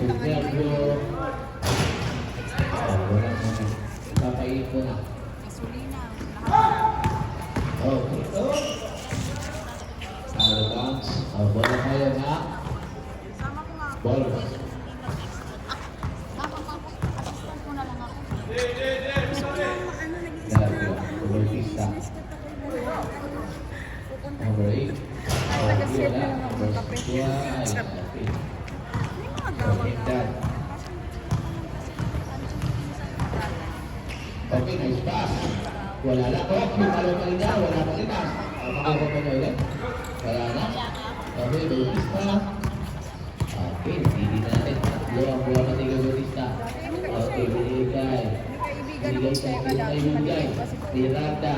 Tignan ko. Wala naman. Papain ko na. Gasolina. Okay. Out of bounds. Bola kayo na. Sama ko nga. Bola. Assistant ko na lang ako. Bautista. Number 8. Taga-set na lang ako ng kape. Okay, nice pass. Wala na po. Malo pa rin na. Wala pa rin na. Makakuha pa na ulit. Wala na. Okay, Bautista. Okay, hindi na natin. Tatlo ang buwan natin kay Bautista. Okay, binigay. Binigay tayo. Binigay. Miranda.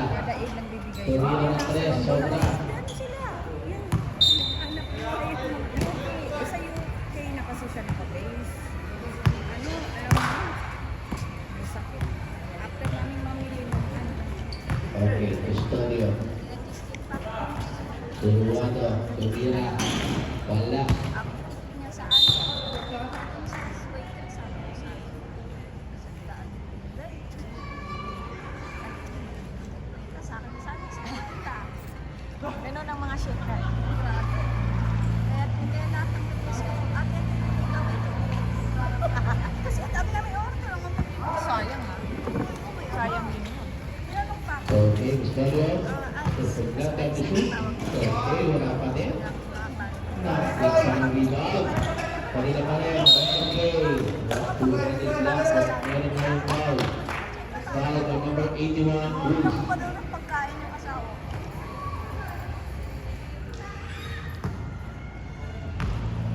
Tumira ng 3. Sobra. Okay, Custodio. Turuado. Tumira. Wala. Ganun ang mga shit na. Kaya hindi natin atin kasi ang dami namin order. Sayang ha. Sayang din yun. Okay, Custodio. Tusugna tayo to shoot. Okay, wala pa din. Nakakit sa mga rebound. Kanina pa rin. Okay. Two minutes left. Meron na yung foul. Foul by number 81, Bruce. Ako pa doon ang pagkain yung asawa.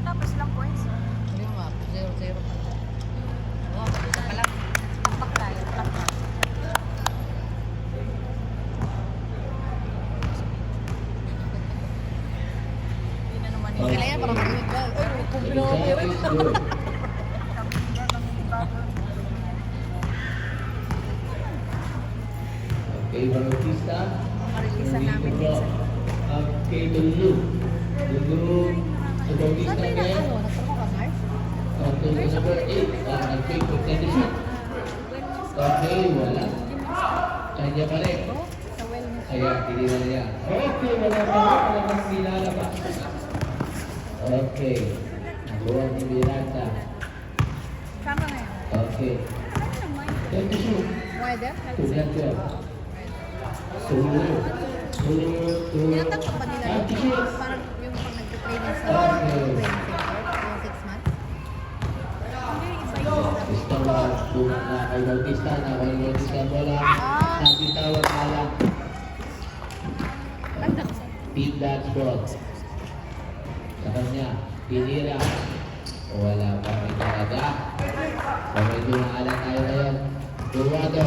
Tapos lang points. Yung nga, 0-0 pa. Oh, isa pa lang. Pagkain lang na. Hindi na naman Okay. Kailan yan, parang marinig ka. Ay, kung The ginawa mo result yun. is good. Okay, Bautista. Marilisan namin Dito. minsan. Okay, Lulu. Lulu. Sa Bautista Sabi na again. ano, nagtrabaho ka, Mark? To the number 8. Nag-fake for 10 to shoot. Okay, wala. Kanya pa rin. Sa wellness. Kaya, hindi na niya. Okay, wala pa rin. Talagang nilalabas. Okay. Nakuha ni Miranda. Sama na yun. Okay. 10 to shoot. Weather? Tugan ko. Sulu. Tinatanggap ba nila yun? 10 to shoot. Parang yung pag nagka-training sa Okay. 20 yung 6 months? Hindi, iba yun. Gusto mo, bumak na kay Bautista, na kay Bautista ang bola. Sabi tawag na lang. Team dodgeball. Sa kanya, pinira. Wala pa rin talaga. So medyo naalan tayo ngayon. Duwado.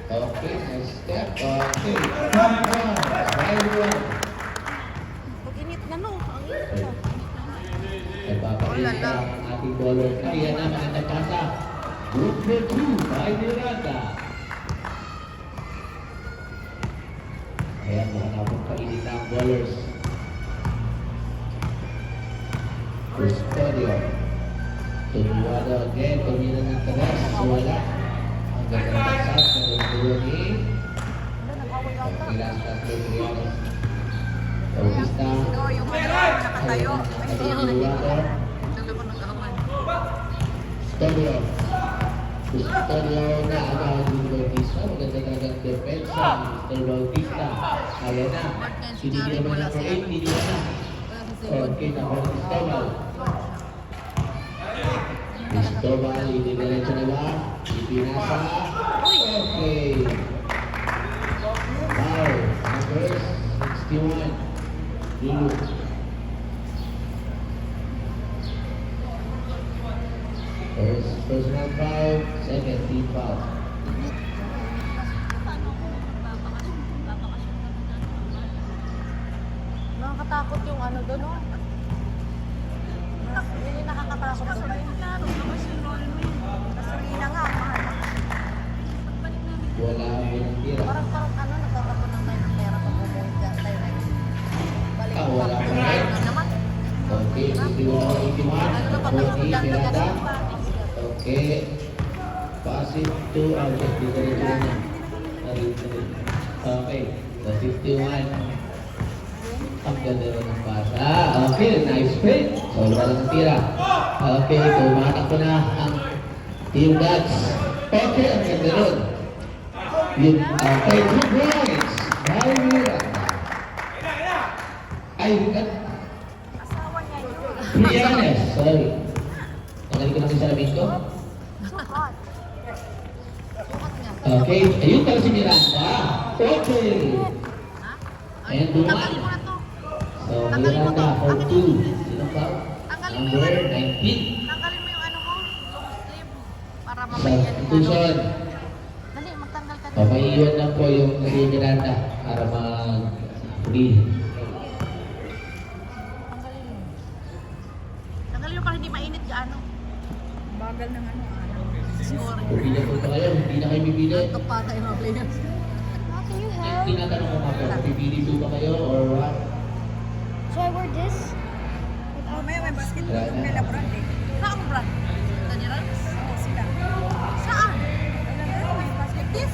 Okay, nice step. Okay. 5-1. Pag-init na no. Ang init na. Nagpapakita ang ating bowler. Kaya na, magandang pasa. Group number 2 by Miranda. Ayan, mukhang napagpainit na ang bowlers. Custodio. Tunuado again. Tumira ng tagas. Wala. Ang gandang pasa. Nagtulo ni Ilas Tatlong. Bautista. Ito, yung nakatayo. Ay, hindi yung Tunuado. Dalawa nag-awan. Custodio. Custodio na agad yung Bautista. Maganda talagang depensa ni Mr. Bautista. Kaya na. Hindi naman na 8. Hindi na. Okay, number Cristobal. Cristobal, hindi diretso na ba? Ipinasa. Okay. Wow. Number 61. Lulu. First personal foul, second team foul. Nakakatakot yung ano doon, no? Yun yung nakakatakot doon. Gasolina nga, mahal. Wala mo ng tira. Parang ano, nagkakaroon ng tayo ng pera pag bumuhin ka tayo na balik Wala pa rin. na naman. Okay, 61, 81. Ano na pag 40, Miranda. Okay. Pasit to Albert. Dito rin na. Okay. The 51. Ang ganda rin ng pasa. Okay, nice play. So, wala ng tira. Okay, tumatakbo na ang Team Gods. Okay, ang ganda rin. Okay, 2 points. By Miranda. Ay, Asawa niya yun. Briannes. Sorry. Tanggalin ko na sa salamin ko. Sukat. Okay, ayun pala si Miranda. Okay. Ayan, Tanggalin dumaan. mo na to. So, Miranda for 2. Sino pa? Tanggalin mo Number yun. 19. Tanggalin mo yung ano mo. Sleeve. Para mamaya yung ano. Substitution. Dali, magtanggal ka Okay, iwan lang po yung si Miranda para mag-free. Tanggalin mo. Tanggalin mo para hindi mainit gaano. Bagal ng ano. Score. Pupili po ba kayo? Hindi na kayo bibili? Ito pa tayo mga players. How can you have? Tinatanong ko mga po, bibili po ba kayo or what? So I wear this? Mamaya may basketball Wala yung na. kay Lebron eh. Saan ang brand? Daniel? Oo, sila. Saan? Like this?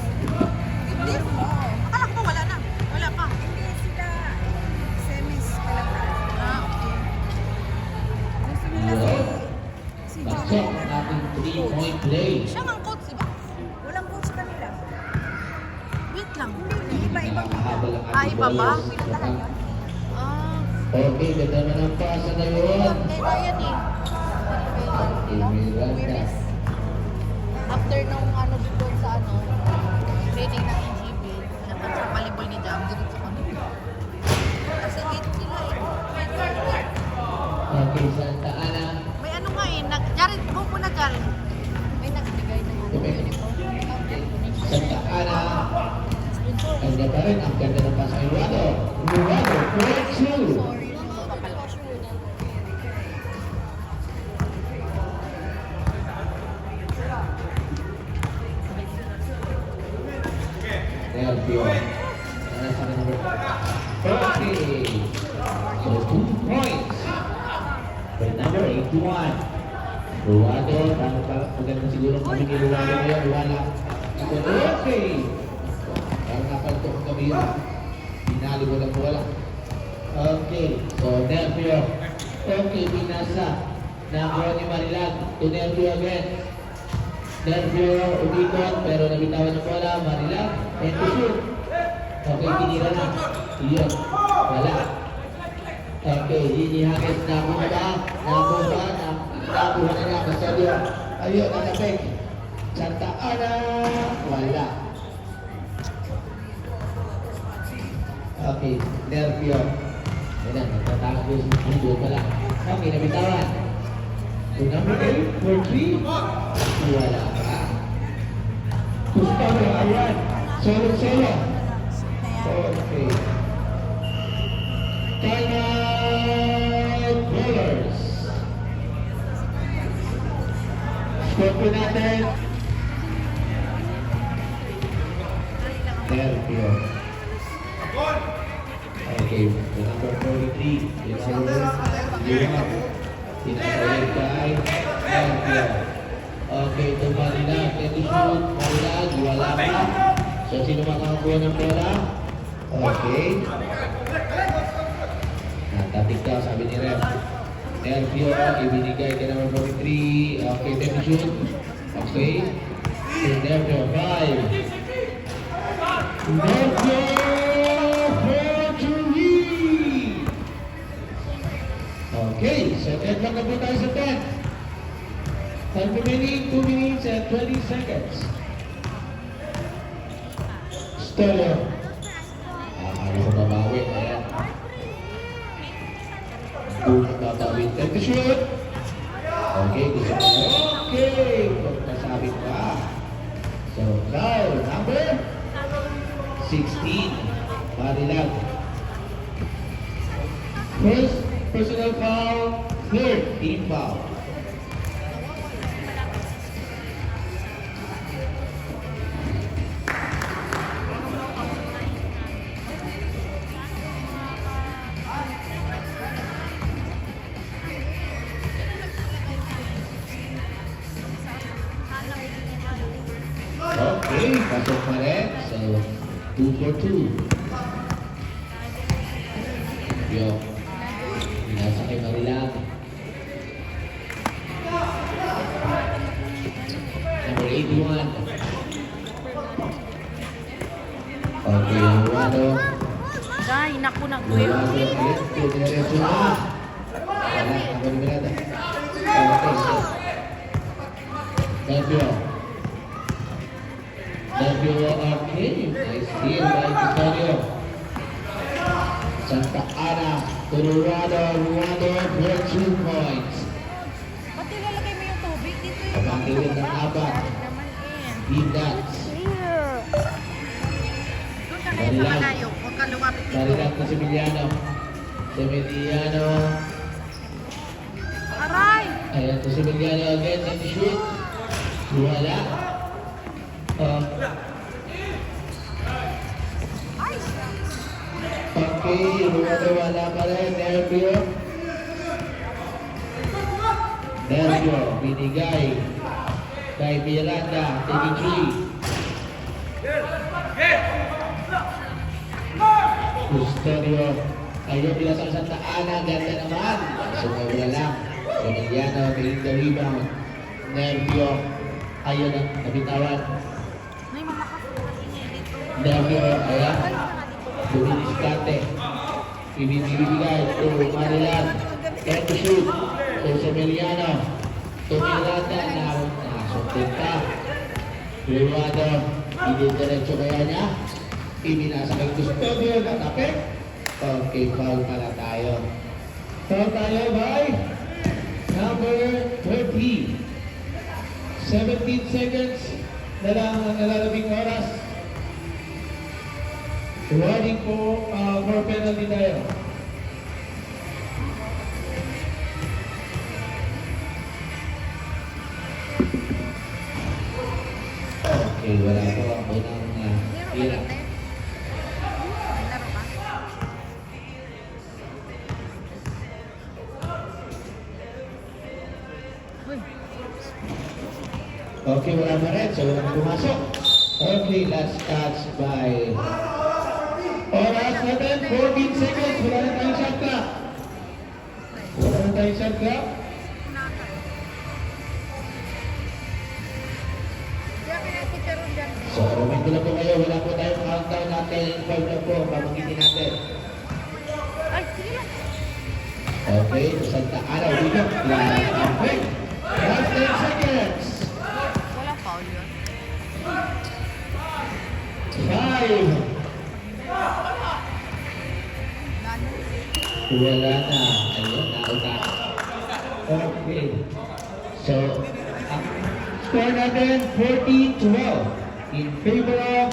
Like this? Akala ko ba wala na? Wala pa. Hindi sila semis kay Lebron. Ah, okay. Gusto nila Yes. si Pasok ang ating 3-point play. Siya ang coach, di ba? Walang coach kanila. Wait lang. Hindi, iba-ibang Nakahabol ang Ah, ating iba ba? bowlers. Pinatahan yun? Ah, Okay, ganda naman ang pasa na yun. kay Ryan eh. Okay, Miranda. After nung ano dito sa ano, training ng EGB, naman sa volleyball ni Jam, dito sa kanila. Kasi late sila eh. Okay, Santa Ana. May ano nga eh, Jared, go muna Jared. May nagbigay ng ano, uniform. Santa Ana. Ang ganda rin, ang ganda ng pasa. Ruado. Ruado, 4-2. Sorry, papala. Delpio. Nasa number 40. So, 2 points. For number 81. Ruado. Maganda siguro kami ni Ruado ngayon. Wala. Okay. Parang napaltok kami yun. Pinali ko lang wala. Okay. So, Delpio. Okay, pinasa. Nakuha ni Marilag. To Delpio again. Delpio umikot pero nabitawan ng bola. Marilag. And to shoot. Okay, tinira na. Iyon. Wala. Okay, Gigi Hagis. Nakuha ba? Nakuha na. Nakuha na nga. Masadyo. Ayun, natapik. Santa Ana. Wala. Okay, Delpio. Ayan, nagtatakas doon sa mundo pala. Okay, nabitawan. So number 8, for 3. Wala pa. Gustavo, ayan. Solo. Okay. Time out, bowlers. Score po natin. Delpio. Okay, the number 43. Tinatawag kay Delpio. Okay, ito Manila. Can you shoot? Manila, wala pa. So, sino makakakuha ng bola? Okay. Natapik daw, sabi ni Rem. Delpio, ibinigay kay number 43. Okay, can you shoot? Okay. So, Delpio, 5. Delpio! Okay, so 10 lang na po tayo sa 10. Time remaining 2 minutes and 20 seconds. Stereo. Akala ko babawi. Ayan. Boom, babawi. Time to shoot. Okay, gusto ko. Okay, pagkasabi pa. So, foul number 16. Marilag. First personal foul, third team foul. Pasok pa rin. So, 2 for 2. Yo. Nasa kay Marilang. Number 81. Okay, Ruado. Ay, naku na Ruado ulit. Diretso na. Wala, ako ni Miranda. Okay, so. Nervio. Nervio okay. Nice steal by Victorio. Santa Ana to Ruado. Ruado for 2 points. Ba't nilalagay mo yung tubig? Dito yung Pagkakilid ng apat. naman eh. Team Dats. Here. Doon ka ngayon sa malayo. Huwag ka lumapit dito. Marilang to Similiano. Similiano. Aray! Ayan to Similiano again. And shoot. Wala. Ay! Okay, Ruado wala pa rin. Nervio. Nervio, binigay kay Miranda, taking 3. Custodio, ayaw pila sa Santa Ana, ganda naman. Sumawala lang. Emiliano, taking the rebound. Nervio, ayaw na, nabitawan. May malakas na kasi dito. Nervio, ayan. Ay, saka dito. Duminiskate. Ibibigay to Marilan. And to shoot. To Emiliano. To Miranda. Nasuntin pa. Ruado. Diretso kaya niya. Ibinasa kay Custodio. Natapik. Okay, foul pala tayo. Foul tayo by number 30. 17 seconds na lang ang nalalabing oras. Warning po for penalty tayo. Okay, wala po ang unang Meron ka tira. lang, Te? May laro ka? Uy. Okay, wala pa rin. So, wala na pumasok. Okay, last catch by... Oras natin, 14 seconds. Wala na tayong shot clock. Wala na tayong shot clock. Kaya pinag-chicharon dyan. So, comment lang po kayo. Wala po tayong countdown natin. 5 lang po. Pamagitin natin. Ay, sige lang. Okay, Santa Ana, Uliga. Last 10 seconds. Walang foul yun. 5. Wala na. Ayun, nauta. Okay. So, ang score natin, 14-12 in favor of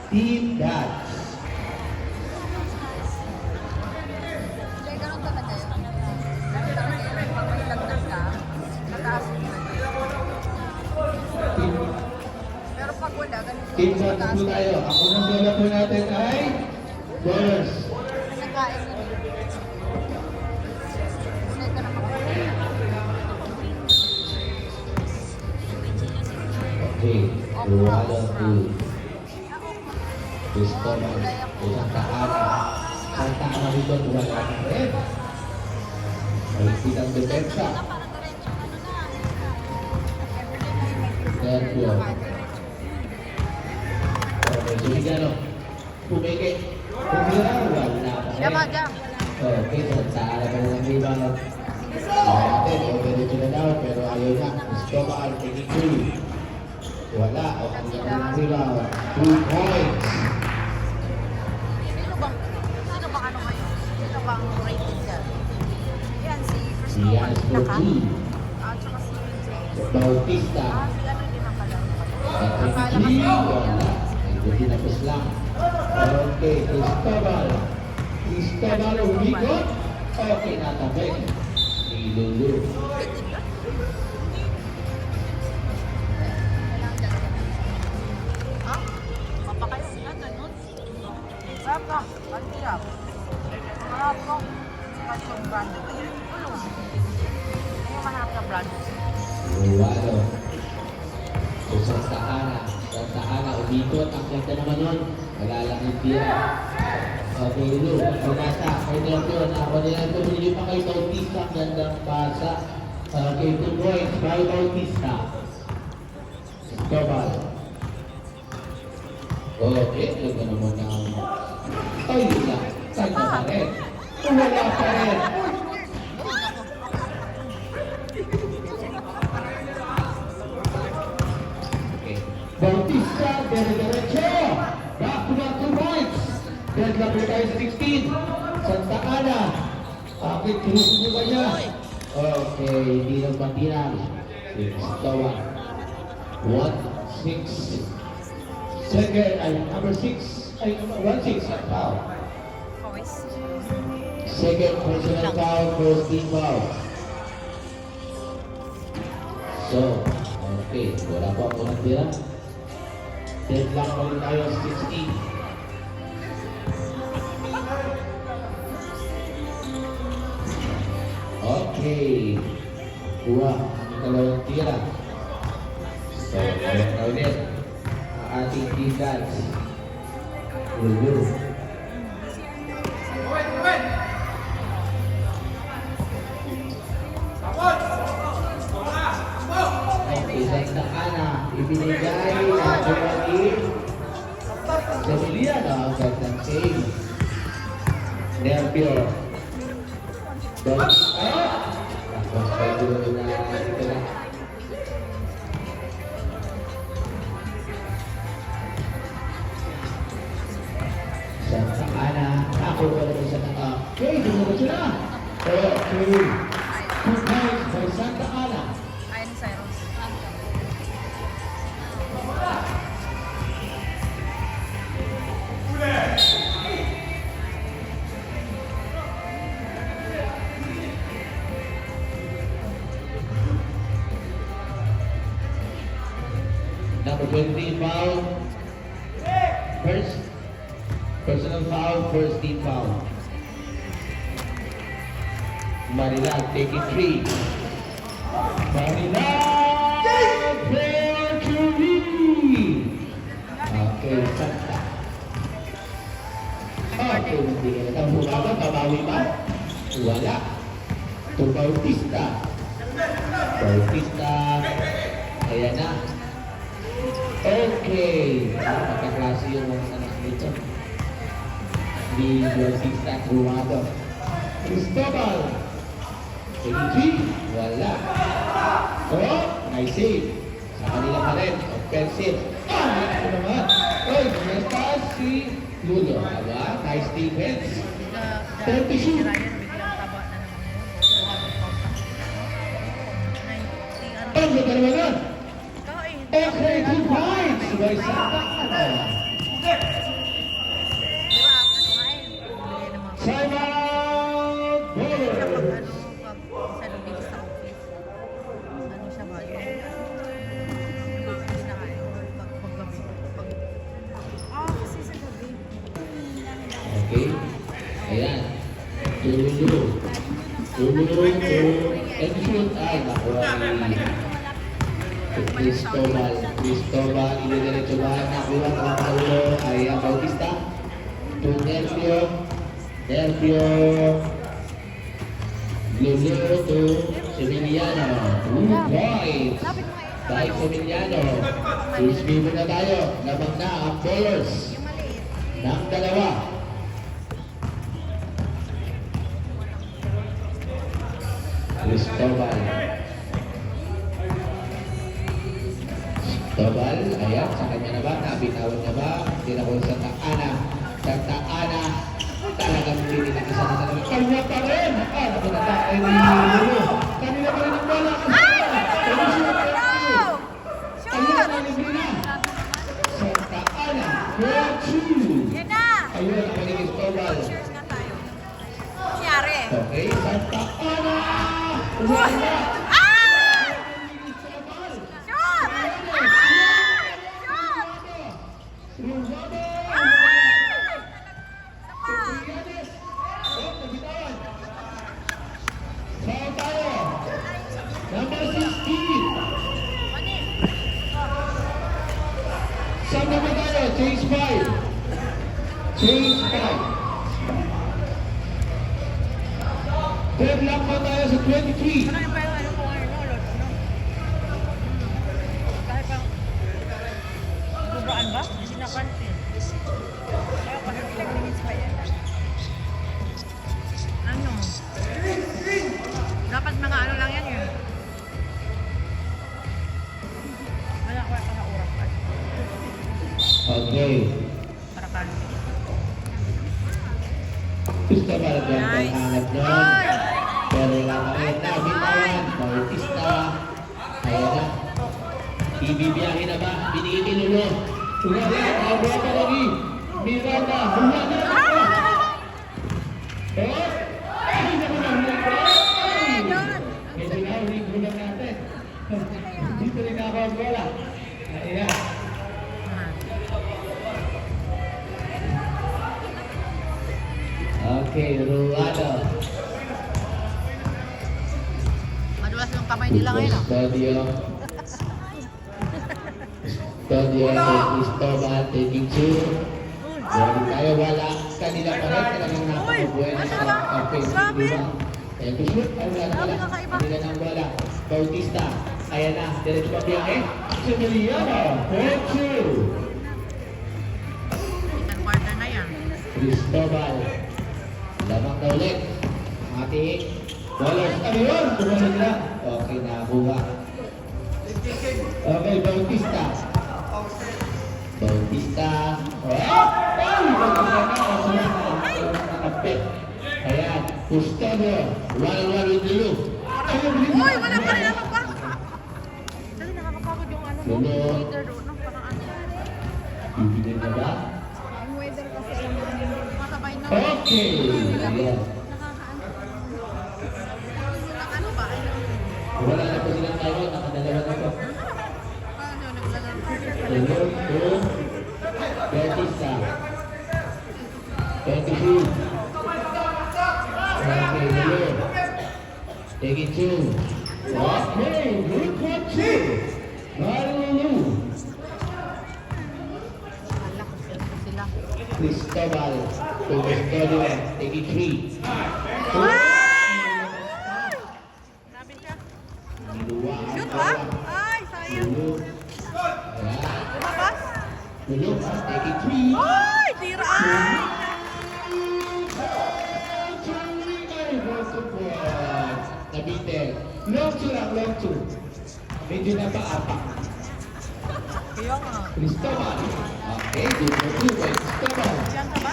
Team Dats. Kaya ganun talaga yun. Ganun talaga yun. Pag may lagdag ka, mataas yung lagdag. Pero pag wala, ganun Team yung Dats mataas. po tayo. Ang unang bola po natin ay Dollars. Nagkain na rin. Unay ka na makakita. Okay. Rualo to Cristobal. To Santa Ana. Santa Ana rito, wala na rin. Maligpit ang depensa. Nervio. Okay, Sumigano. Pumike. Pumira, wala pa rin. Jama, jam. Okay, Santa Ana pa rin ang rebound. Natin, diretso na daw, pero ayaw na. Cristobal, taking 3. Wala, o ang rebound. 2 points. Sino bang ano ngayon? Sino bang rated dyan? Yan, si Si Cristobal. Yanis Naka. 14. At saka si James. Bautista. Si ano din ang kalaro. At Akala 23, kasi wala. Ay, tinapos lang. Okay, Cristobal. Cristobal, umikot. Okay, natabik. Ni Lulu. Ha? Papakayo sila ganun. Sarap ka. Ang hirap. Sarap ko. Sikat yung brand. Ulong. Ano mahanap na brand? Rualo. So, Santa Ana. Santa Ana, dito at akyat na naman yun. Wala lang yung tira. Okay, Lu. Pagkasa. Kay Nervio. Ako nila ito. Hindi pa kay Bautista. Ang gandang pasa. Kay 2 points. Kay Bautista. Cristobal. Okay. Ito naman ang... Ay, yun lang. Kanya pa rin. Wala pa rin. Bautista, derecho. Back to back 2 points. Then lapit tayo sa 16. Santa Ana. Bakit kinusin ba niya? Okay, hindi lang patinang. 1-6. Second, ay number 6. Ay, 1-6 ang foul. Pawis. Second personal foul, first team foul. So, okay, wala pa ako natira. Deadlock pa rin tayo sa 16. Okay. Kuha ang dalawang tira. So, kaya na ulit ang ating defense. Lulu. Santa Ana, ibinigay na Joaquin Semiliano ang gandang save. Nervio. Tapos pa ito na ito na. Santa Ana, ako pa rin sa taka. Okay, dumunod siya na. Okay. 2 points by Santa Ana. Ayan ni Cyrus. Number 20 foul. First personal foul, first team foul. Marilag taking 3. Marilag fair to lead. Okay, Santa. Okay, hindi ka nagkabukaga, kabawi ba? Wala. To Bautista. Bautista. Ayan na. Okay. Magkaklase yung mga anak nito. Di Bautista Crumado. Cristobal. 23. Wala. Oh, nice save. Sa kanila pa rin. Offensive. Ito naman. Oy, may taas si Lulo. Aba, nice defense. 30 shoot. Ryan, biglang taba na naman yun. 90, ano. Oh, may dalawa na. Ikaw eh. Okay, 2 points. By Santa Ana. Di ba, ano nga eh. Bumili ng mga Time out. kapag Bowlers. pag sa lubig sa office. Ano siya ba yun? Office na kayo. Pag gabi. Kasi sa gabi. Okay. Ayan. Lulu. Lulu to and shoot. Ay, nakuha ni Cristobal. Cristobal, inidiretso ba? Nakuha ang Paulo. Ayan, Bautista. To Nervio. Nervio. Lulu to Semiliano. 2 points. By Semiliano. Isbibo na tayo. Lamang na ang bowlers. Ng dalawa. Cristobal. Cristobal, ayan, sa kanya na ba? Nabitawan na ba? Tinakol sa Santa Ana. Santa Ana, talagang hindi na isa na talaga. Kanya pa rin! Ano ba natakay ni Lulu? Kanila pa rin ang bola. Ayun, nalibri na. Santa Ana, 4-2. Yan na! Ayun, ako ni Cristobal. Cheers nga tayo. Siyari. Okay, Santa Ana! Wala! Ah! Shoot! Ah! Shoot! Number 16. Saan na ba tayo? change 5. Change 5. Deadlock pa tayo sa 23. Ano yung pa yung ano kung ano, Lord, no? Kahit pang bubaan ba? Hindi napansin. Ayaw pa, ilang minutes pa yan. Ano? Dapat mga ano lang yan yun. Wala ko pa sa oras pa. Okay. Para kalo. Gusto ba na ang paghanap nun? Ay! Pero lang kami nabitawan. Bautista. Kaya na. Ibibiyahe na ba? Binigay kay Lolo. Wala. Abra pa lagi. Miranda. Wala na. Eh? Ay, naku na. Ay! Medyo na, ulit mo lang natin. Dito rin ako ang bola. Ayan. Okay, Ruado. Madulas yung kamay nila ngayon. ah. Studio Cristobal taking two. Dari tayo wala. Kanila pa rin talagang napakabuhay na sa offensive. Grabe. Kaya to shoot. Ay wala na wala. Kanila ng bola. Bautista. Kaya na. Diretso pa biyahe. Semiliano. 4-2. Second quarter na yan. Cristobal. Lamang na ulit. Ating bolas. Ano yun? Tumalog na. Okay, nakuha. Okay, Bautista. Bautista. Ay! Nakapit. Ayan. Custodio. 1-1 with Lulu. Uy, wala pa rin ako pa. Dali, nakakapagod yung ano mo. Lulu. Heater doon. No? Parang ano. Bibigyan na ba? Ang weather kasi alam mo namin. Masabay na. Okay. Ayan. Ang ano ba? Ay, Wala na po silang tayo. Nakadalawa na po. paano naglalaro? Lulu. 2. Bautista. 22. Okay, Lulu. Taking 2. Okay, good one, 2. Lulu. Wala ko sila. Cristobal. To Custodio. Taking 3. Sabi siya. Niluwa. Shoot ba? Ay, sayang. Lulu. Ayan. Lumabas? Lulu. Taking 3. Ay, tira. Ay! Nabitin. Long two lang, long two. Medyo na paapak. Kaya nga. Cristobal. Okay, good for 2 by Cristobal. Diyan ka ba?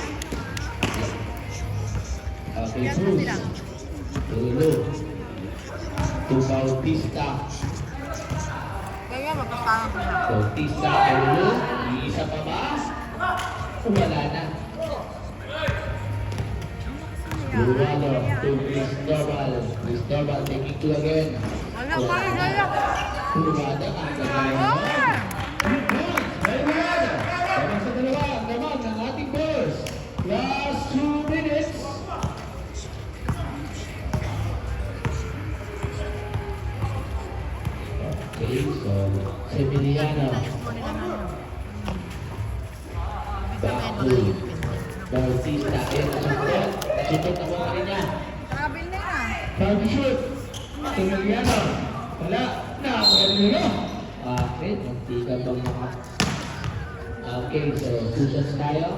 Okay, Diyan ka Cruz. sila. Lulu. To Bautista. Kaya magkasama sila. Bautista, Lulu. Iisa pa ba? Wala na. Luwalo to Cristobal. Cristobal taking 2 again. Wala pa rin sila. Lumada ang kagaya mo. Good point. Very well. Sabang sa dalawa, ang naman ng ating boss. Last 2 minutes. Okay, so Semiliano. Baku. Bautista. Ayan, nasutot. Nasutot na mga rin niya. Travel na yan. Bago shoot. Semiliano. Wala. Nakuha. Okay, hindi ka bang maka... Okay, so 2 shots tayo.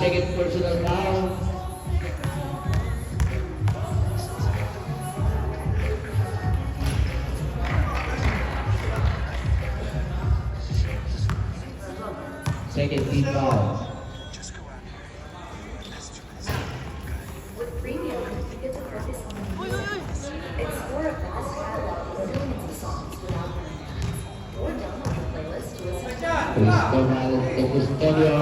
Second personal foul. Second team foul. Uy, uy, uy. Cristobal to Custodio.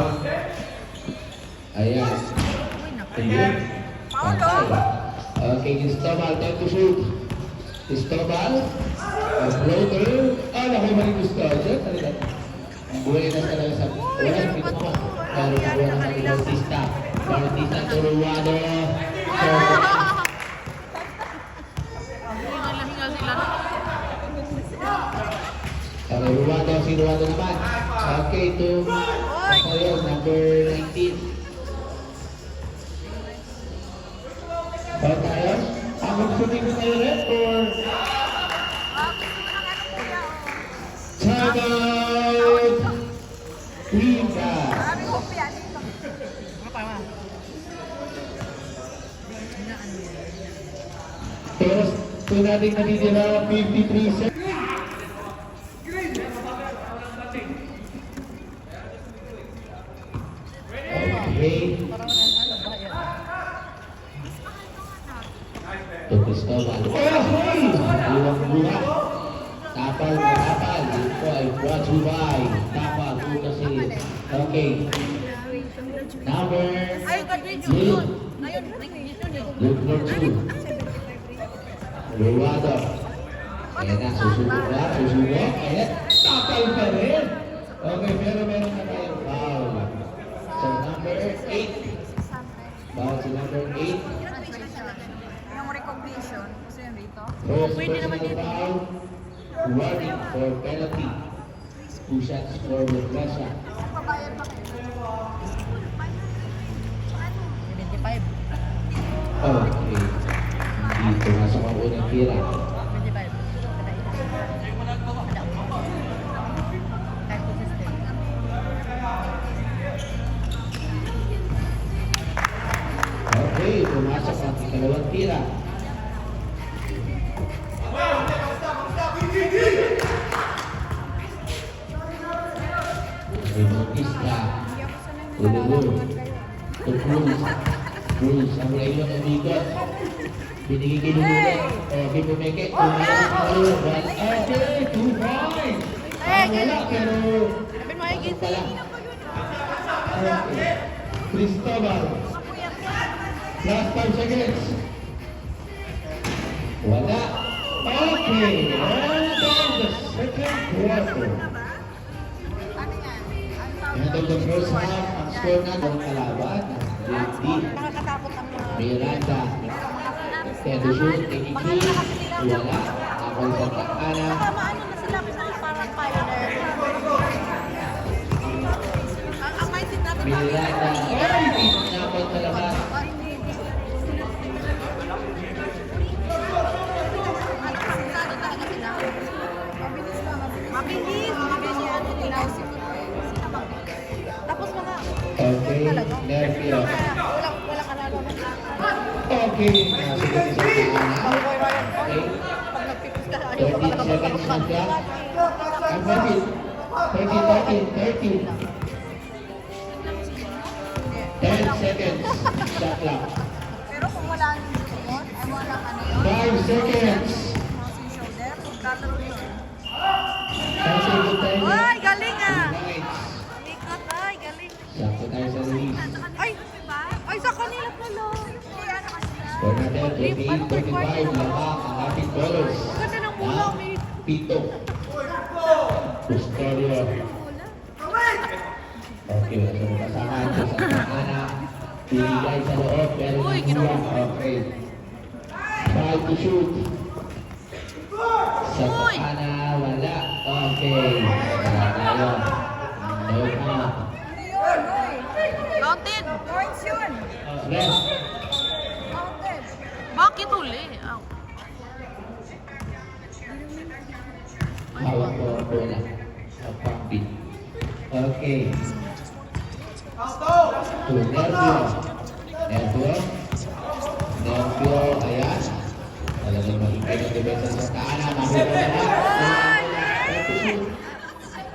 Ayan. Uy, naku. Ayun. Paulo. Patay. Okay, Cristobal, time to shoot. Cristobal. A floater. Naku, mali Custodio. Talaga. Buhay na talaga sa... Wala, pito pa. Pero nakuha na natin Bautista. Bautista to Ruado. So, Hingal sila. Okay, Ruado. Si Ruado naman. Okay, to Apoyo, number 19. Foul tayo? Ang magsunin ko tayo rin or timeout? Liga. Sabi ko, piano. Ano pa, ma? Hinaan mo yan. Pero kung natin natitira 53 seconds. Okay. Parang ano ba yan? To Cristobal. Oh, hey! Buwang-buwa. Tapal na tapal. Ito ay brought to you by Tapal. Ito kasi. Okay. Number Ay, graduation yun. Ngayon, recognition eh. number 2. Ruado. Ayan na, susubok na, susubok. Ayan, tapal pa rin. Okay, pero meron na tayong foul. So, number 8. Foul si number 8. Yung recognition, kasi yun dito. First personal foul. Warning for penalty. 2 shots for Russia. Pabayad pa kayo. 25. Okay. Hindi pumasok ang unang tira. 25. Time to system. Okay, pumasok ang ikalawang tira. Remontista. Ululu. To Cruz. Cruz, ang rayon ng bigot. Binigay kay Lumulo. Okay, pumeke. Okay, 2 points. Wala, pero... Sabi mo, ay, ginsi. Pala. Okay. Cristobal. Last 5 seconds. Wala. Okay. And the second quarter. Ano yan? Ang tawag End of the first half, ang score na ng kalaban. JD, Nakakatakot ang mga... Miranda, Tedusyon, Tekiki, wala. Ako sa Takana. Saka maano na sila, parang pioneer. Ang mindset natin Miranda. Ay, pinapon sa labas. Mabilis, mabilis yan. Tinawsin mo. Tapos mga, Okay, Nervio. Walang alalo na. Okay, nasugot isa sa Takana. Okay, Pag nagpipis ka, ayaw ka 13 seconds na siya. Ang 13. 10 seconds. Shot clock. pero kung wala nang yun, ay wala ka na yun. 5 seconds. Housing shoulder, magkalaro yun. Kasi good time. Ay, galing ah! Points. Ikot, ay, galing. Sakto tayo sa release. Ay, ay, sa kanila pala. Ay, ano kasi na? Score natin, 28-25. Lapak ang ating ballers. Ganda ng ulam eh. Pito. Custodio. Okay, so pasangan sa Takana. Pinigay sa loob, pero Uy, nakuha. Okay. 5 to shoot. Sa Uy! Takana, wala. Okay. Wala tayo. No count. Yun, uy. Counted. Points yun. Rest. Counted. Bakit uli? Aw. Hawak ko ang bola. Sa pang-beat. Okay. To Nervio. Nervio, ayan. Talagang mahigay ang depensa sa Takana. Mahuha na.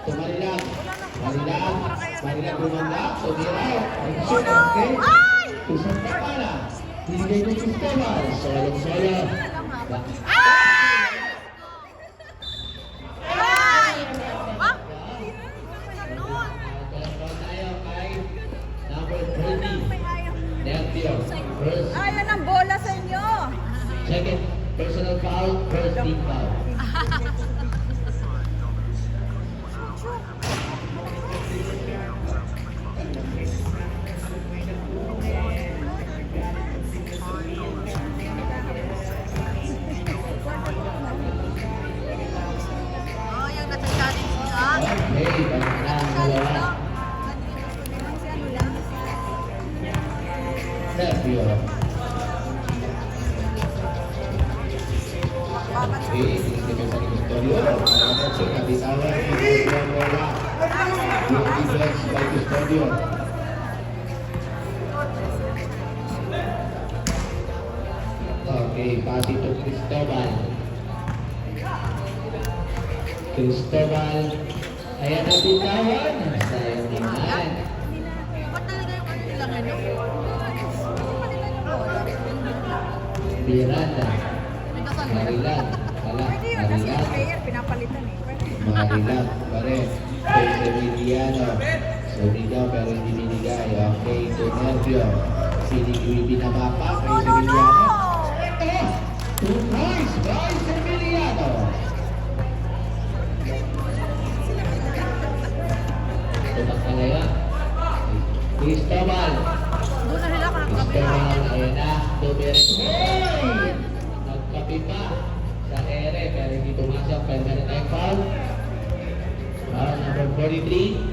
So Marilang. Marilang bumanda. So Miraw. Okay. To sa Takana. Binigay ko Cristobal. Solong-solo. Ay! Ay! Ba? Doon. Tayo kay number 30. Nervio. First. Ayan ang bola sa inyo. Second personal foul, first team foul. Oh, yung nasa challenge laban sa Okay, this is the Custodio. Nabitawan ni Bola. Yung defense by Custodio. Okay, pass it to Cristobal. Cristobal. Ayan ang bitawan. Sayang naman. Ba't talaga yung ano nila ngayon? Miranda. May kasal na. Marilan. Wala. Pwede yun kasi yung Marilan. player, pinapalitan eh. Pwede. Marilan. Pare. Kay Emiliano. Sumigaw pero hindi binigay. Okay, to Nervio. Sinigwibi na mapa. Kay No, no, no! Emiliano. Ito! 2 points by Emiliano. Tumakalaya. Cristobal. Doon na sila kung Cristobal. Ayan na. Tumirik. Hey! Nagkapi pa sa ere pero hindi pumasok. Pero meron tayong foul. Foul number 43.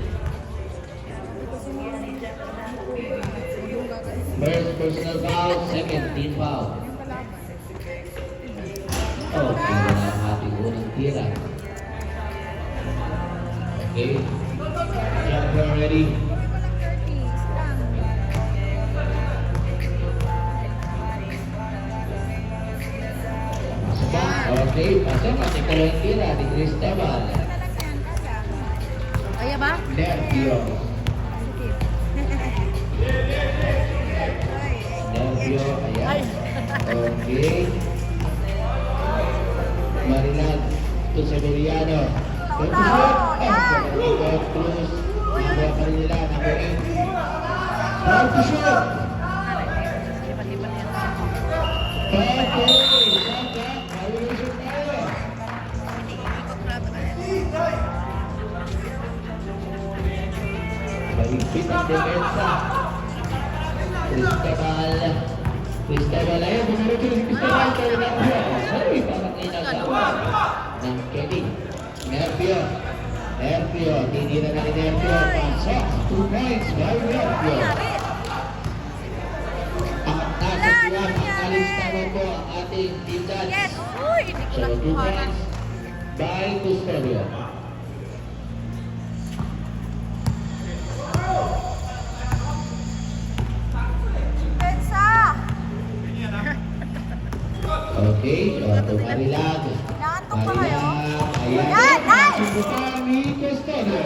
First personal foul, second team foul. Okay, wala ang ating unang tira. Okay. Jumper ready. Pasok ba? Okay, pasok ang ikalawang tira ni Cristobal. Kaya ba? Nervio. Nervio, ayan. Okay. Marilan to Severiano. Yan. Cruz. Nakuha pa rin nila. Number 8. Foul to shoot. Lipat-lipat yan. Okay. Saka. Evolution tayo. Mahigpit ang depensa. Cristobal. Cristobal. Ayun, bumalik yung Cristobal. Pero Nervio. Ay, parang inagawa ng Kenny. Nervio. Nervio. Tinira na ni Nervio. Pasok. 2 points by Nervio. Ang nasa siyang alistawan po ang ating team dance. Yes! Uy! Hindi ko So, 2 nakuha. points by Custodio. Pensa! Okay, Marilag. Naantok pa kayo? Ayan. Yan, nice! Subukan ni Custodio.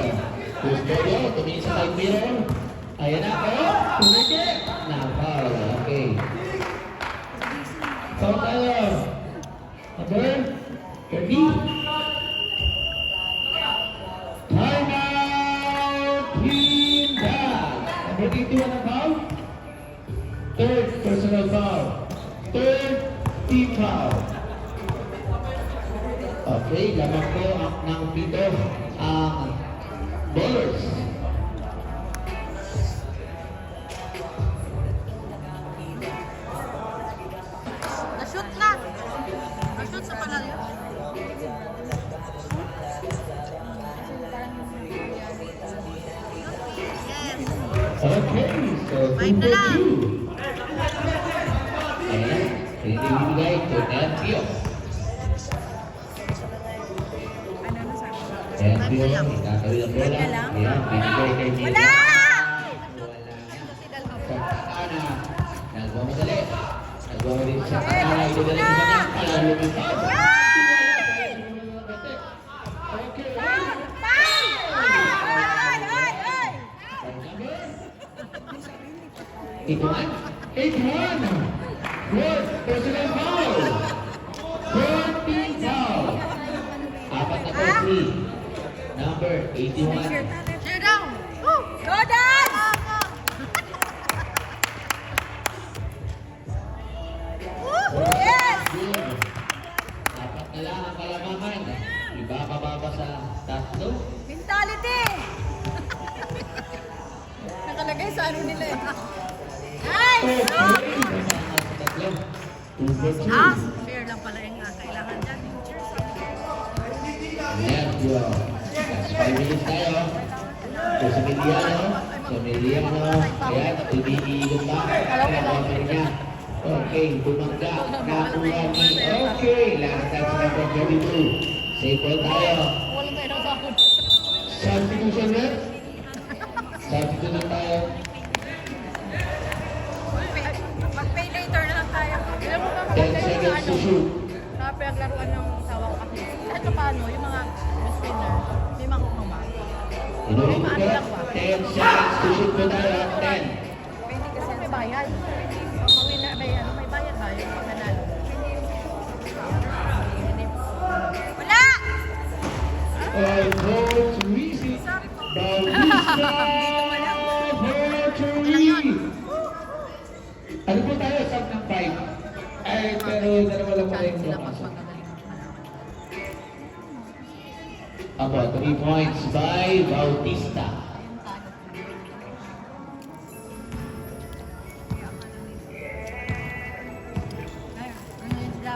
Custodio, tumingin sa side mirror. Ayan na, tumingin. Napaw, okay. Foul tayo. Number 30. Timeout, team dance. Number 81 ang foul. Third personal foul. Third team foul. Okay, lamang po ng pito ang bowlers. Na-shoot na! Na-shoot sa palayo. Yes! Okay, so 2 Five na for lang. 2. Ayan, hindi binigay to Nervio. Ano na sabi? Nervio, ikakawin ang bola. Ayan, binigay kay Mila. Wala! Sa Takana, nagmamadali. Nagmamadali sa Takana, idadali sa kanya. Alam lumipad. Okay, Foul! Foul! Ay! Ay! Ay! Ituan? Ituan! Fourth personal foul! Fourth team foul! Apat na po si number 81. Cheer down! Woo! Go dance! Woo! Yes! Yun. Apat na lang ang kalamangan. Ibababa sa tatlo. Mentality! Nakalagay sa ano nila eh. Nice! Okay. Sa tatlo. 2 for 2. Ah, fair lang pala yung kailangan dyan. Nervio. Last 5 minutes tayo. So, sa Emiliano. Sa Emiliano. Ayan, umiigot pa. Nakakamay niya. Okay, bumangga. Nakuha ni. Okay, last touch na number 42. Safe ball tayo. Walang tayo ng sahod. Substitution na. Substitution tayo. Mag-pay later na lang tayo. Alam mo ba 10 maganda yung seconds ano, to shoot. sa pinaglaruan ng asawa ko kasi. Kahit pa paano, yung mga best winner, may mga kumama. Inulit ko na. 10 seconds to shoot po tayo. 10. Pwede kasi May bayad. Mawin na, may bayad ba yung pag nanalo? wala! All goals Rizzi. Bautista. 4-3. Ano po tayo? Sub ng 5. Ay, pero dalawa lang pala yung Chance sila block. pag magagaling ng kalaban. Apo, 3 points by Bautista. Ayun, talo. Ayun, ano yun sila?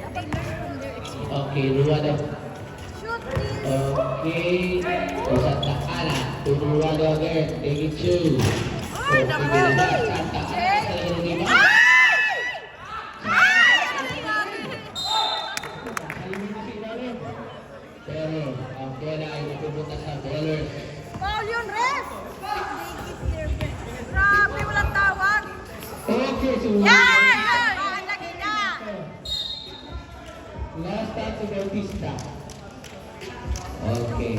Dapat learn from their experience. Okay, Ruado. Shoot, please! Okay. So, Santa Ana. To Ruado again. Take it two. Ay, naku! Santa Ana. Jay! Talaga ng iba. Ay! Ay! Ano nangyari? Nakalimutan na si Ibarra. Pero, ang bola ay napupunta sa bowlers. Foul yun, ref! Grabe, walang tawag. Okay, so Yan! Ang lagi na! last time to Bautista. Okay.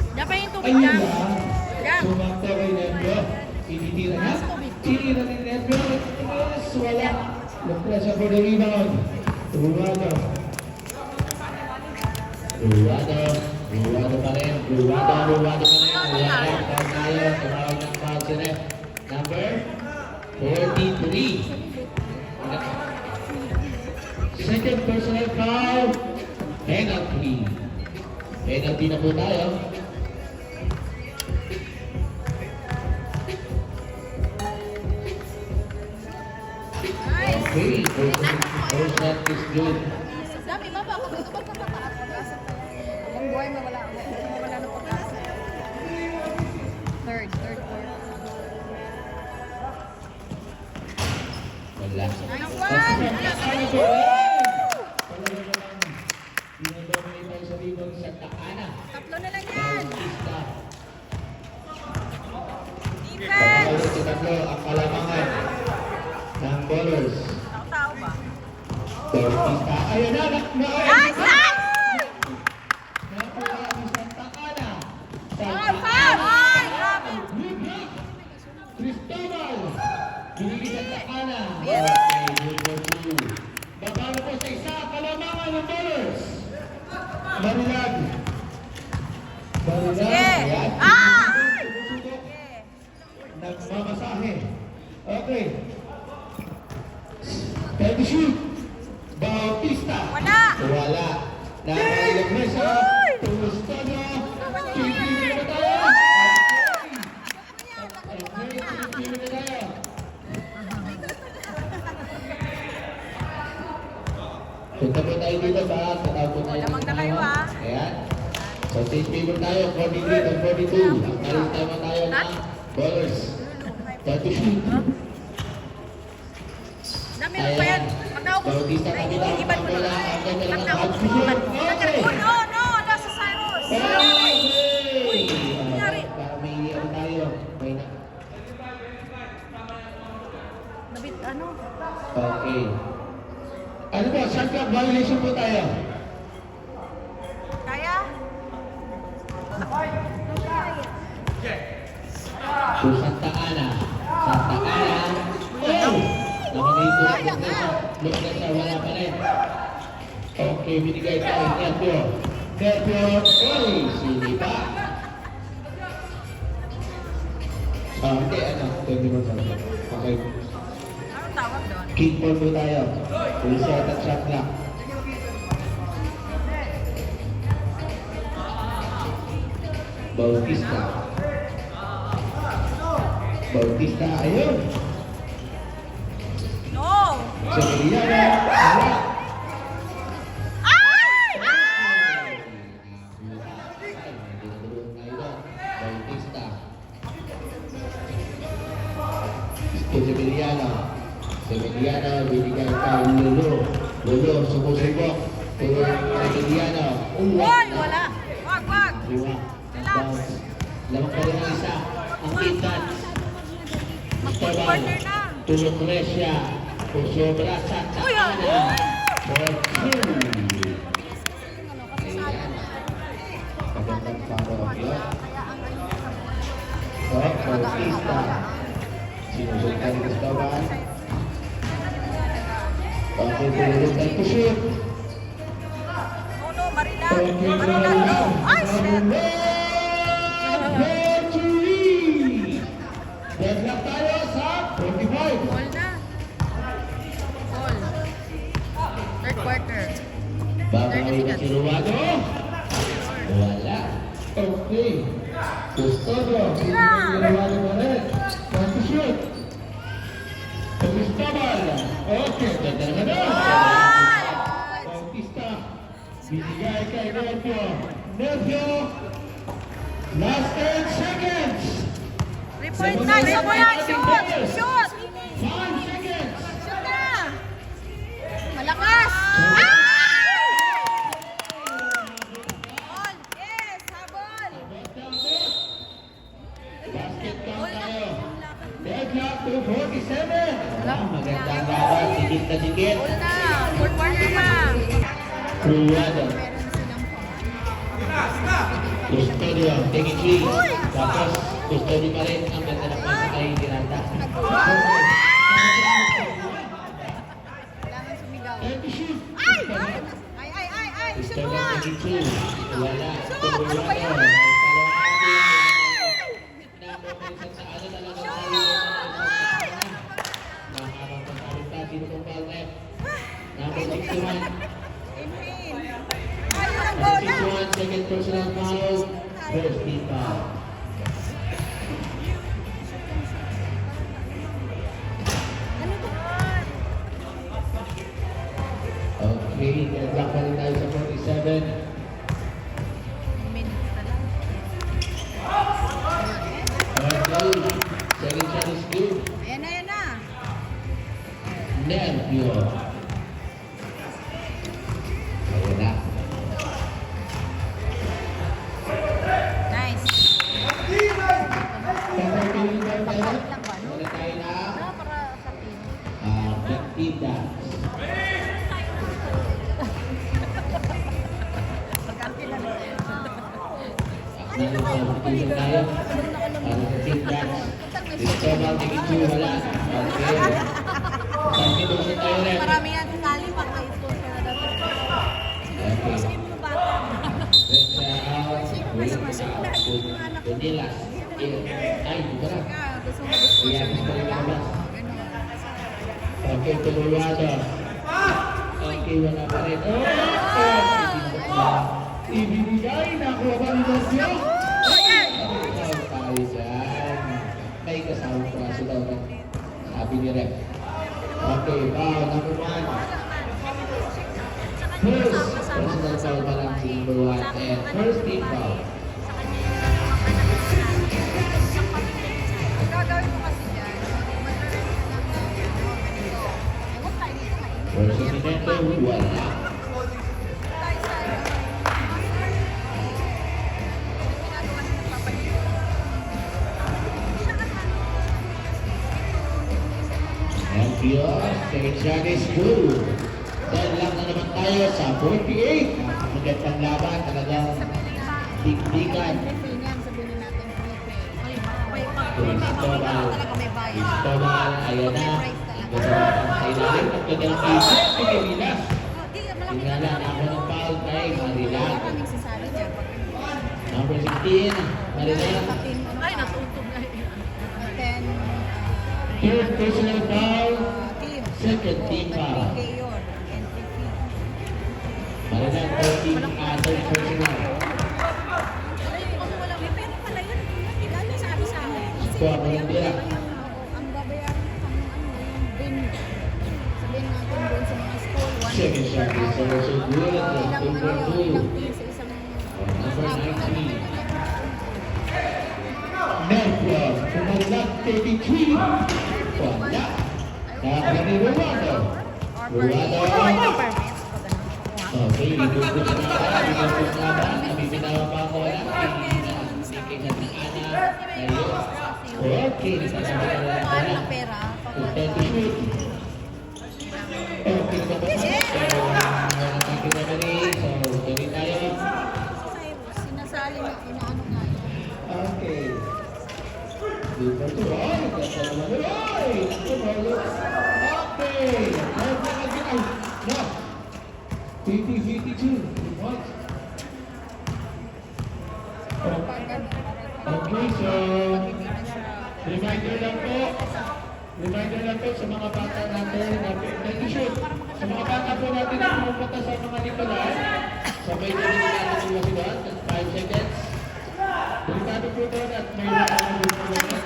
Diyan pa yung tubig Ayun lang. na. Sumakta kay Nebro. Tinitira na. Tinitira ni Nebro. Yes, wala. Napresa for the rebound. Ruado. Ruado pa rin. Ruado pa rin. Wala. Foul tayo. Tumawag ng foul si Ref. Number 43. Second personal foul. Penalty. Penalty na po tayo. Nice! Okay, first set is good. Dami, maba ako dito. Ba't napataas? Ang buhay mawala ng pag-asa. Third, fourth. Wala. Nice one! Dinodominate tayo sa rebound sa Takana. Tatlo na lang yan! Bautista. Defense! Pagkakalit sa tatlo, ang kalamangan ng bowlers. Tao-tao ba? Bautista. Ayun na, Nice! Nice! nakuha ni Santa Ana. Foul! Foul! Ay! Grabe! Cristobal. Binili Santa Ana. Yes. Okay, good for two. Babalo po sa isa, kalamangan ng bowlers. Marilag. Marilag. Sige! Ayan. Ah! Sumusubok. Nagmamasahe. Okay. Time to shoot. Bautista. Wala! Wala. Nakailag na siya. Tumusta na. Pipili na tayo. Okay, pipili na tayo. Punta po tayo dito sa tatawag po tayo. Lamang na kayo, ah. Ayan. So, stage paper tayo, 43 and 42. Ang narin tama tayo ng bowlers. Time to shoot. Dami mo pa yan. Pag naubos, Bautista kapita. iban mo na. Pag naubos, iban mo. Oh, no, no! Nasa Cyrus! Uy! Nangyari. Para may ano tayo. May na. Nabit, ano? Okay. Ano po? Shot clock violation po tayo. Kaya? So, Santa Ana. Santa Ana. Oh! Nakanito. Sayang, ah. Look na siya. Wala pa rin. Okay, binigay tayo. Nerpio. Nerpio. Oy! Sili pa. Hindi. Ano? 21 sabi. Okay. Anong tawag doon? Kick ball po tayo. Reset at shot clock. Bautista. Bautista, ayun. No! Sa Mariana, wala. Ay! Ay! Bautista. to Emiliano. Emiliano, binigay kay Lulu. Lulu, sumusubok. To Emiliano. Hoy, wala. Wag. Diwa. Bounce. Lamang pa rin ang isa. Ang kitan. Mag-corner na. To Lucrecia. Pusobra sa Uy, Takana. For 2. Magandang follow-up yun. Bautista. Sinusunod ni Cristobal. Okay, tulog tayo to shoot. Uno, Marina. Marina. Ay, shit. Victory! Deadlock tayo sa 45. Goal na. Goal. Third quarter. Babawi na si Ruado. Wala. Okay. Custodio. Hindi si Ruado pa rin. Want to shoot. Cristobal. Okay. Ganda naman na. Bautista. Binigay kay Nervio. Nervio. Last 10 seconds. 3 point na. Isa mo yan. Shoot. 5 seconds. Shoot na. Malakas! Ball. Yes, habol. Basket count tayo. Deadlock to 47. Magandang laban. Sigit na sigit. Goal na. Fourth quarter na. Ruado. Custodio. Take it three. Tapos, Custodio pa rin. Ang ganda ng pasa kay Miranda. Kailangan sumigaw. Time to shoot. Ay. Shoot Custodio, na. take it two. Wala. Shoot! Ano ba yan? Number 61. Ay, walang bola. 61, second personal foul. First team foul. Ano ba? Okay, deadlock pa rin tayo sa 47. Minutes na lang. Okay, second shot is good. Ayan na. Nervio. Ayan na. Nice. Pagpapilin tayo tayo. Wala tayo na Para sa team. Bactita. Nandun sa pagpilin tayo. Para sa team dance. Cristobal, tigit two, wala. Okay. Pagpilin tayo rin. Marami yan sali pag may ito sa dati. Okay. Sige mo bata. Punilas. Ay, buka na. Gusto mo Iyan, gusto rin labas. Okay, Tuluwado. Okay, wala pa rin. Ibinigay na ako ang inosyo. Tayo dyan. May kasawang praso daw na sabi ni Rep. Okay, foul number 1. First, personal foul pa lang si number 1. And first team foul. Ang gagawin mo kasi dyan, mag-learn lang ng ganito. Ewan tayo dito kayo. First minute, wala. Tayo sa ginagawa na nagpapalit. Nervio, second shot is good. Dahil lang na naman tayo sa 48. Magandang laban, talagang digdigan. Premium, sabihin natin prepaid. Cristobal, talaga may bayad. Cristobal, ayan na. Ganda sa ilalim at gandang isip. Pagkawilas. Di, malaki Tingnan na ako ng foul kay Marilan. Kaming sasali dyan. Number 16, Marilan. Ay, natutog na yun. 10 Third personal foul, team. second team foul. Mayor, entry fee. Marilan, third personal. Alam ko kung walang may pera pala yun. Lalo sabi sa akin. Ito ako ng tira. Ang babayaran ko kami yung venue. Sabihin natin doon sa mga school, Second shot is also good. ilang Number 2. ilang team sa isang Number 19. Nervio, pumalag 33. Wala. Nakakami Ruado. Ruado. Okay, dudukot na ba? Dudukot na ba? Nabibinawa pa ako na. Siking at Ana. Ayun. Okay, nagsasabi ka na Paano lang. ng pera? Intent to shoot. Okay, na ba? So, nakakami na rin. So, gawin tayo. Sinasali na inaano nga yun. Okay. Dito to. Ay, nagkasa naman. Ay, naku, malo. Okay. Ay, no. 50-52. What? Okay, so reminder lang po sa mga bata natin na shoot. Sa mga bata po natin na pumunta sa mga Nicolay. Sabay na rin natin yung masiwan. 5 seconds. Delikado po doon at may nakakabot po doon.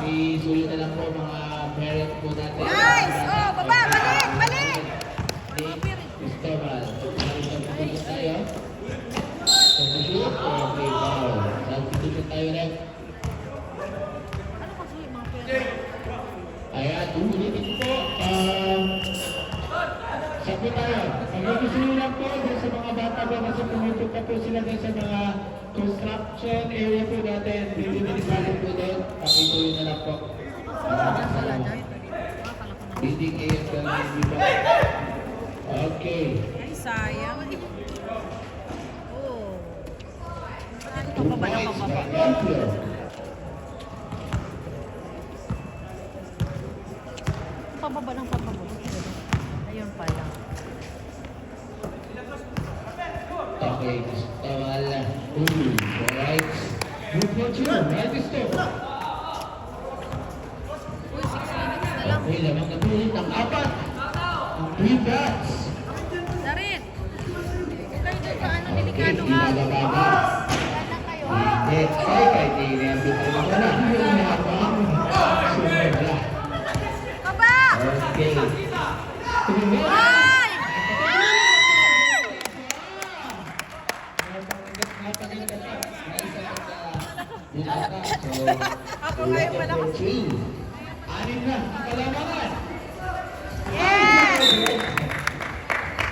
Isuyo na lang po mga parent po natin. Nice! Oh, baba! Balik! Balik! Cristobal. Substitution tayo. Substitution. Okay, foul. Substitution tayo rin. Ano kasi yung mga pera? Ayan, ulitin ko po. Sabi tayo. Mag-isuyo lang po dun sa mga bata po kasi pumutok pa po sila dun sa mga construction area po natin. Bibili-bili po doon. Pakisuyo na lang po. Building area po. Okay. Ay, sayang. Oo. Ano Two pa ba ng points pababa? by Ampler. Pababa ng pababa. Ayun pala. Okay, Cristobal. Alright. Good for two. Right is two. Uy, 6 minutes na lang. Okay, lamang na tulit ang apat. Ang 3 bats. Darit! Kayo dyan sa ano, Okay, delikado di ka. bababa. Wala kayo. Hindi. Ay, kahit i-review pa naman wala. Hindi mo nakapang. Super wala. Baba! Okay. Tumulong. Ay! Ako ngayon pala ko. Anim na, ang kalamangan. Yes!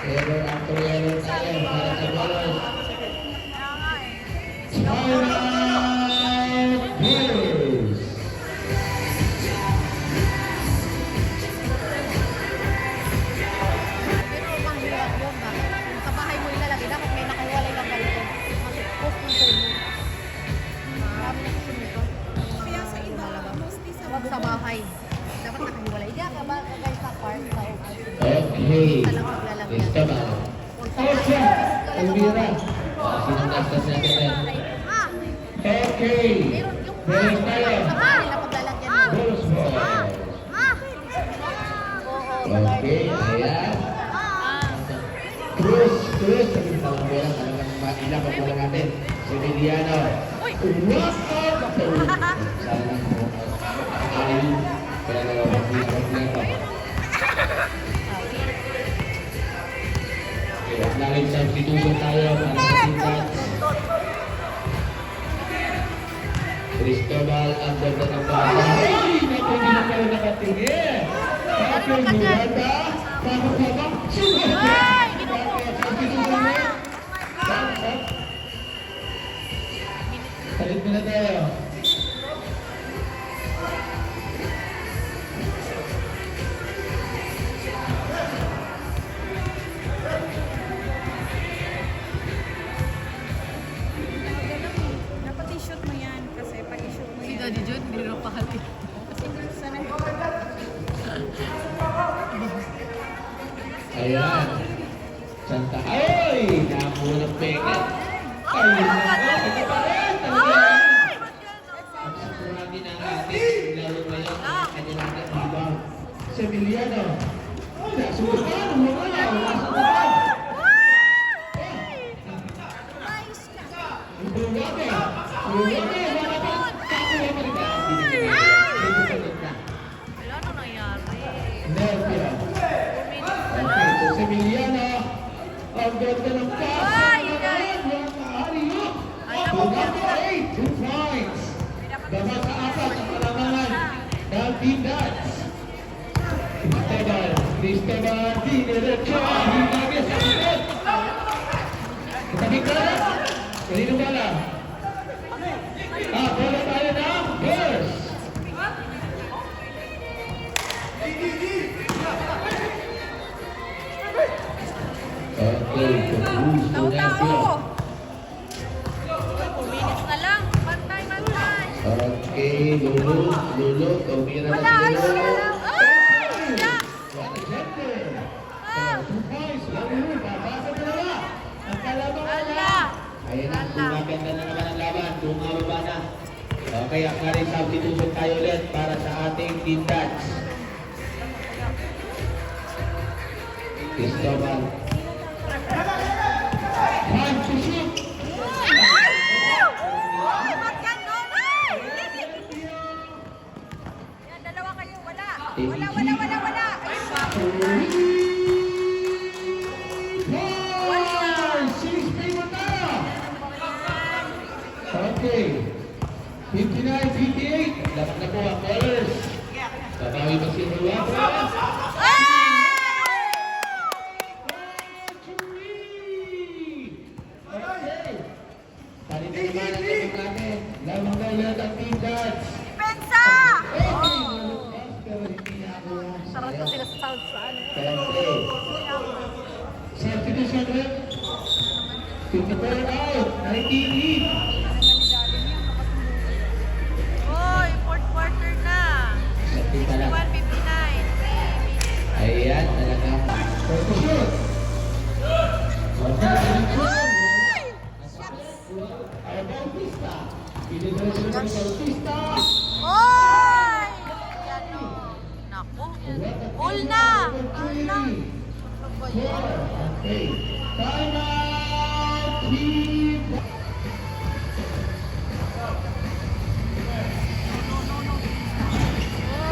Error after error tayo para sa Bolos. Timeout Bulls. Pero mahirap yun ba? Sa bahay mo ilalagay, dapat may nakahiwalay kang ganito. Kasi post ng phone mo. Marami na kasi nito. Kaya sa iba, mostly sa Huwag sa bahay. Dapat nakahiwalay. Diyan ka ba guys sa park sa office? Okay. Talang maglalagyan. Cristobal. Huwag sa Ocha. bahay. Elvira. Sinungastas natin yan. Ah! Okay. Meron yung Meron tayo. sa bahay na paglalagyan nito. Bulls ball. Ah! Oo, Okay, ayan. Ah! Cruz. Sabi ng talang bola, talagang ilabot mo lang natin. Si Mediano. Uy! What up? Sana mo. Ay, pero hindi ako kompleto. Okay, narin substitution tayo para sa Timbats. Cristobal ang ganda ng bata. Ay, naku, hindi na pala nakatingin. Tapos Miranda, tapos habang sumunod. Ay! Ginupo! Substitution na. Salit mo na tayo. Dapat i-shoot mo yan kasi pag i-shoot mo Si yan. Daddy John, hindi rin pahali. Kasi sana Ayan. Santa. Ay! Nakuha ng peke. Ay, naku. Ito pa rin. Ay! Ang sukuran din ang ating laro ngayon. Ang kanya natin rebound. Si Emiliano. Oh, nasubukan. Wala. Nasubukan. Nice ka! Buwate. Wala pa. Kakuha pa rin ka. Ay! Wala na nangyari. Nervia. Okay, so si Emiliano. Ang ganda ng pass. Ay, Ayun. Ayun. 2 points. Dapat sa apat ang kalaman. Team Dance. Cristobal, diniretso, hinagi sa likod. Katabing ka na. Kanino bala? Bola tayo ng first. Okay, Cruz Tunasio. 2 minutes na lang. Bantay. Okay, Lulu, tumira na Wala, si ayos Lulu. na lang. Ay! Wala. What a center. Ah. 2 points, Lulu, babasa na naman. Ang kalabang Ala. Ayan na, gumaganda na naman ang laban, bumababa na. Okay, ang karing substitution tayo ulit para sa ating team dance. Cristobal. Time to shoot. Ay, ba't ganon? Ay! Yan, dalawa kayo. Wala. Wala. Ayun ba? Okay. 59-58. Dapat na po ang colors. Babawi ba si Ruwapo? Okay. Palit naman ang gamit natin. Lamang na ulit ang team dance. Pensa! Pero hindi na ako. Sarap ko sila sa sound sa ano. Okay. Substitution rep. 54 out. 19 in. Oy, fourth quarter na. Sakita lang. 1:59. Ayan, talaga. First shoot. Bautista. Pinidresyo ng Bautista. Oy! Yan o. Naku. All na. Okay. Time out. Team.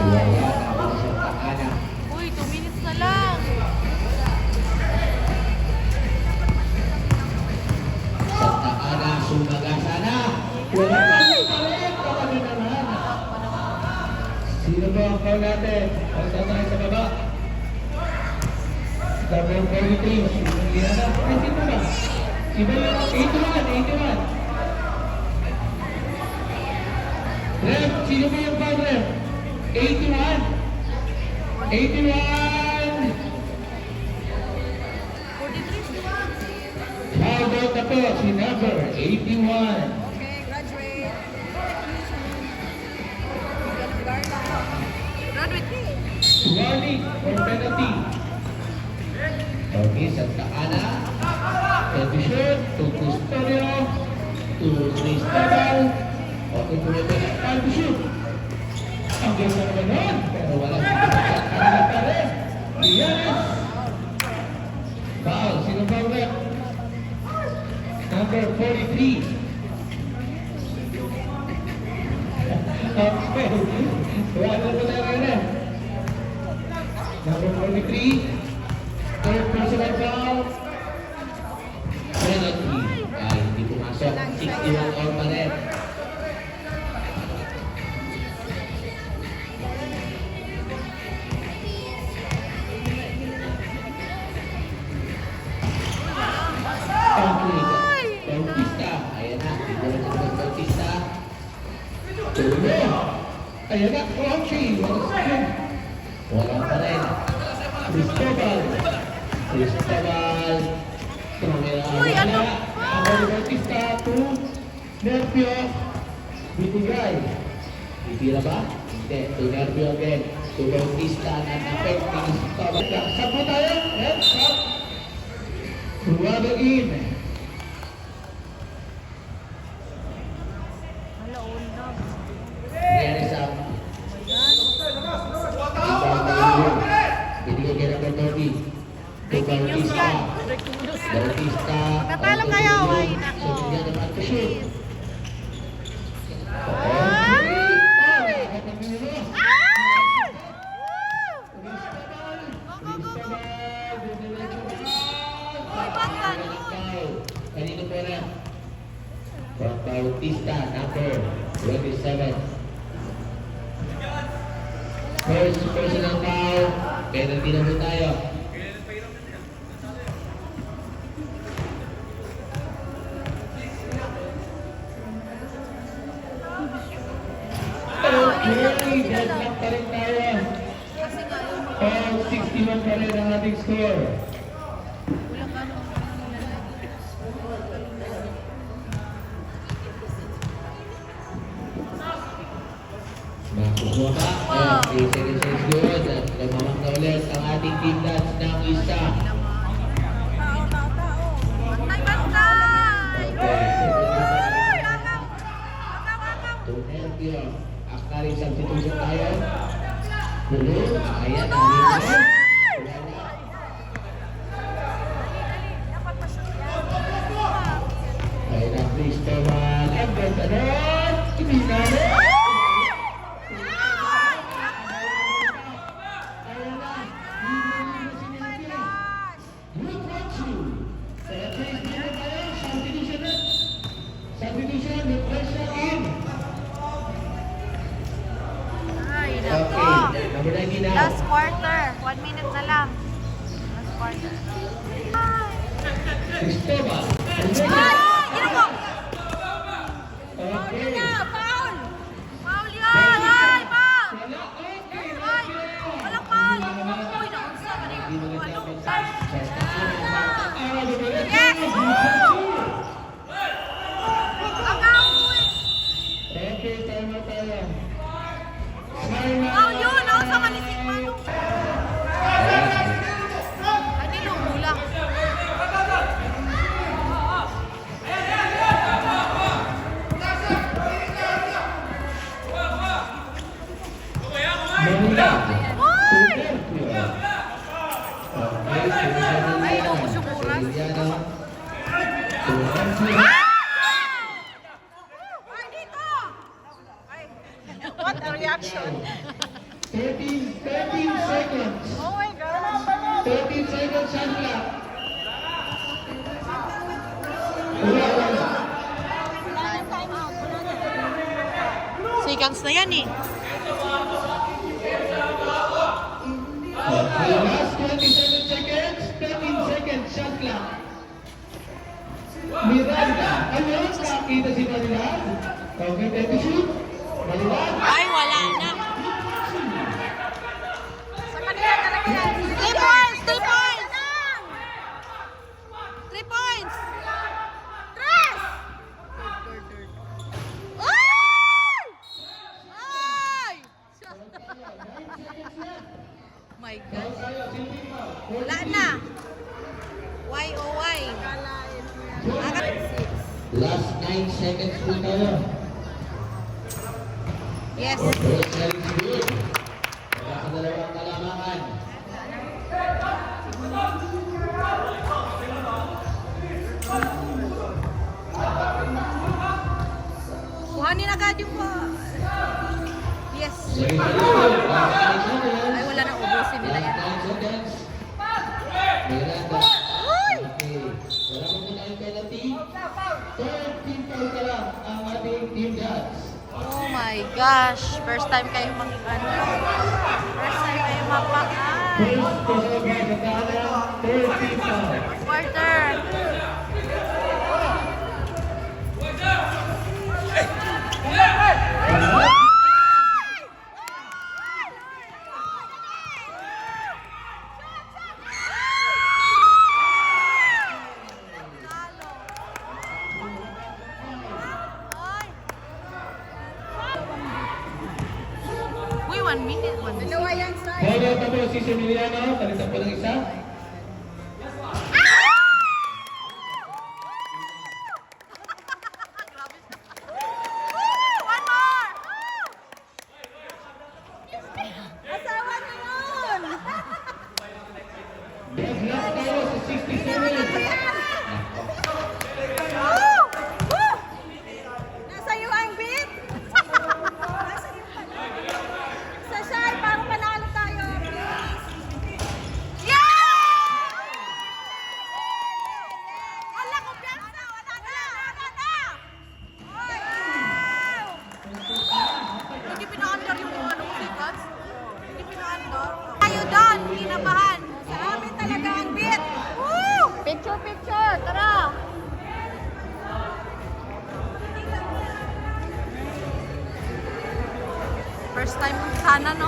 Wala na sa takana. Uy, 2 minutes na lang. Sa takana, sumagasa na. Wala na palit. Kami naman. Sino ba ang call natin? Ang tatay sa baba. Double 43. Sino yan? Ay, sino ba? Sino yan? 81. Rep, sino ba yung foul rep? 81. 81. 43. How about na po si number 81? Okay, graduate. Graduate. Warning or penalty. Okay, Santa Ana. Edition to Custodio. To Cristobal. Okay, tuloy na time to shoot. Ang ganda naman nun. Pero wala si Santa Ana pa rin. Yes. Foul. Sino foul rep? Number 43. Okay. Wala na rin eh. Number 43. Third personal foul. Penalty. Ay, hindi pumasok. 61 all pa rin. Bautista. Ayan na. Dito na sa Bautista. Tulo. Ayan na. Crouchy. Wala pa rin. Cristobal. Uy, ano? Bautista to Nervio. Bitigay. Titira ba? Hindi. To Nervio again. To Bautista na affecting Cristobal. Saan po tayo? Heads up. Ruwado in. Hala, all na. Nangyari sa binigay kay number 30. To Bautista. Bautista. Pagkatalo kayo, ay nako. So, bigyan naman to shoot. Ay! Ay! Uy, ba't ganun? Kanino po na? From Bautista, number 27. First personal foul. Penalty na po tayo. Okay, deadlock pa rin tayo. Kasi nga yung All 61 pa rin ang ating score. walang ano. Nakukuha pa. Okay, second chance good. At nagmamak na ulit ang ating team dance ng isa. Bantay! Okay. Uy! Agaw! Agaw! To help you. Actually, substitution tayo. Pulo. Ayan. Pulos! Ayan. Dapat pa-shoot yan. Ayan ang Christopher. Ang ganda na. Hindi na rin. Ayan na. Look what you. Kaya chase dito tayo. Substitution na. Substitution. With pressure in. Ay, Okay. nako. Number 19 now. Last quarter. 1 minute na lang. Last quarter. Cristobal. Ay! Gino mo! Okay. Foul! Foul yan! Ay! Foul! Wala. Okay. Ay! Walang foul! Uy, naunsa ka rin. Hindi mo na Ano? dapat Yes! Agaw! Okay, tama tayo. Foul yun! Naunsa ka ni Sigmano. Ay, nilugulang. Manila. Uy! Ay, naubos yung oras. Ay, dito! Ay, what a reaction! 13 seconds. Oh my gosh! 13 seconds, Sandra. Wala. Seconds na yan eh. Okay, last 27 seconds. 13 seconds, shot clock. Miranda. Ano? Nakita si Manila? Okay, time to shoot. Manila. Ay, wala na. Sa kanila talaga yan! 3 points! 3 points! 3 points! Tres! Ay! Ay! My God. Wala na. Why oh why? Last 9 seconds po tayo. Yes. Okay, service good. Nakakadalawang kalamangan. Kuhanin agad yung yes. Service good. Last 9 seconds. Ay, wala na ubusin nila yan. Last 9 seconds. Miranda. Uy! Okay. Wala mo po tayong penalty. Third team foul ka lang ang ating team dance. Oh my gosh. First time kayo First time kayo mapakay. First personal foul sa kanan. Third team foul. Quarter! Uy, 1 minute. 1 minute. Hold out na po si Emiliano. Talitan po ng isa. One more! Asawa niyo yun! Deadlock tayo sa 67. Woo! Woo! Nasa iyo ang beat? Nasa iyo pala. Sa Shai, parang panalo tayo, please. Yeah! First time sana, no?